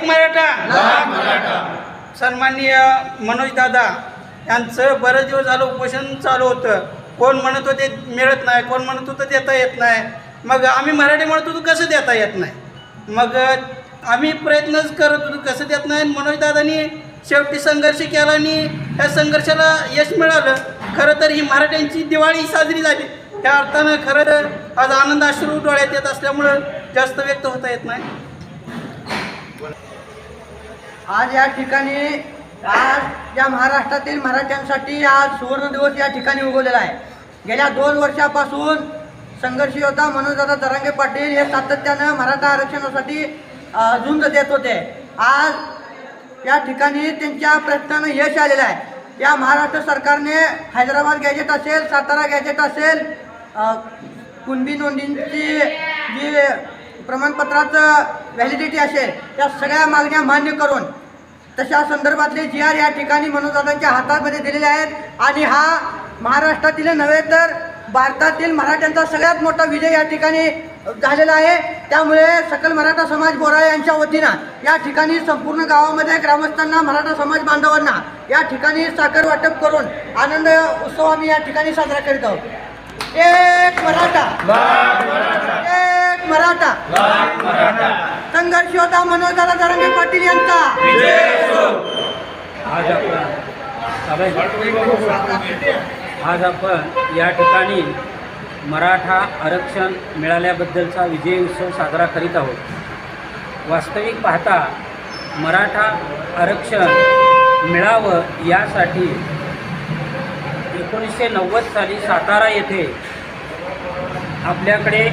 मराठा सन्माननीय मनोज दादा यांचं बरेच दिवस झालं उपोषण चालू होतं। कोण म्हणत होते मिळत नाही, कोण म्हणत होतं देता येत नाही। मग आम्ही मराठी म्हणत होतो कसं देता येत नाही, मग आम्ही प्रयत्नच करत होतो कसं देत नाही। मनोज दादांनी शेवटी संघर्ष केला आणि या संघर्षाला यश मिळालं। खरं तर ही मराठ्यांची दिवाळी साजरी झाली, त्या अर्थानं खरं आज आनंद अश्रू डोळ्यात येत असल्यामुळं जास्त व्यक्त होता येत नाही। आज या ठिकाणी आज या महाराष्ट्रातील मराठ्यांसाठी आज सुवर्ण दिवस या ठिकाणी उगवलेला आहे। गेल्या 2 वर्षापासून संघर्ष योद्धा मनोजदादा जरांगे पाटील हे सातत्यानं मराठा आरक्षणासाठी झुंज देत होते। आज या ठिकाणी त्यांच्या प्रयत्नानं यश आलेलं आहे। या महाराष्ट्र सरकारने हैदराबाद गॅजेट असेल, सातारा गॅजेट असेल, कुणबी नोंदींची जी प्रमाणपत्राचं व्हॅलिडिटी असेल, त्या सगळ्या मागण्या मान्य करून तशा संदर्भातले GR या ठिकाणी मनोजदादांच्या हातामध्ये दिलेले आहेत। आणि हा महाराष्ट्रातील नव्हे तर भारतातील मराठ्यांचा सगळ्यात मोठा विजय या ठिकाणी झालेला आहे। त्यामुळे सकल मराठा समाज बोराळे यांच्या वतीनं या ठिकाणी संपूर्ण गावामध्ये ग्रामस्थांना, मराठा समाज बांधवांना या ठिकाणी साखर वाटप करून आनंद उत्सव आम्ही या ठिकाणी साजरा करीत आहोत। एक मराठा, एक मराठा, संघर्ष योद्धा मनोजदादा जरांगे पाटील यांचा आज आपण या ठिकाणी मराठा आरक्षण मिळाल्याबद्दलचा विजय उत्सव साजरा करीत आहोत। वास्तविक पाहता मराठा आरक्षण मिळावं यासाठी 1990 साली सातारा येथे आपल्याकडे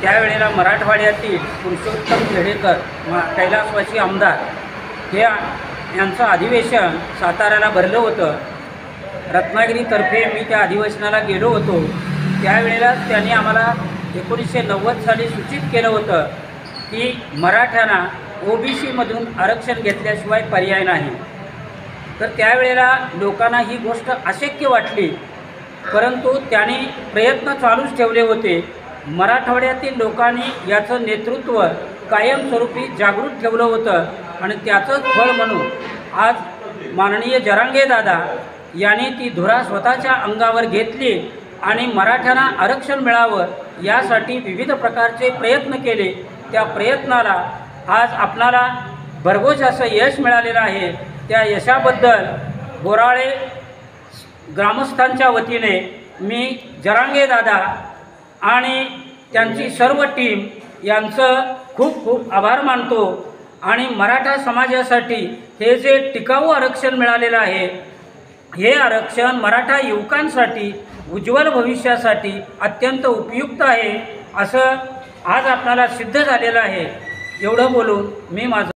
त्यावेळेला मराठवाड्यातील पुरुषोत्तम खेडेकर कैलासवासी आमदार हे यांचं अधिवेशन साताऱ्याला भरलं होतं। रत्नागिरीतर्फे मी त्या अधिवेशनाला गेलो होतो। त्यावेळेला त्यांनी आम्हाला 1990 साली सूचित केलं होतं की मराठ्यांना OBC मधून आरक्षण घेतल्याशिवाय पर्याय नाही। तर त्यावेळेला लोकांना ही गोष्ट अशक्य वाटली, परंतु त्यांनी प्रयत्न चालूच ठेवले होते। मराठवाड्यातील लोकांनी याचं नेतृत्व कायमस्वरूपी जागृत ठेवलं होतं आणि त्याचंच फळ म्हणून आज माननीय जरांगे दादा यांनी ती धुरा स्वतःच्या अंगावर घेतली आणि मराठ्यांना आरक्षण मिळावं यासाठी विविध प्रकारचे प्रयत्न केले। त्या प्रयत्नाला आज आपणाला भरघोस असं यश मिळालेलं आहे। त्या यशाबद्दल बोराळे ग्रामस्थांच्या वतीने मी जरांगे दादा आणि त्यांची सर्व टीम यांचं खूप खूप आभार मानतो। आणि मराठा समाजासाठी हे जे टिकाऊ आरक्षण मिळालेलं आहे, हे आरक्षण मराठा युवकांसाठी उज्ज्वल भविष्यासाठी अत्यंत उपयुक्त आहे असं आज आपल्याला सिद्ध झालेलं आहे। एवढं बोलून मी माझं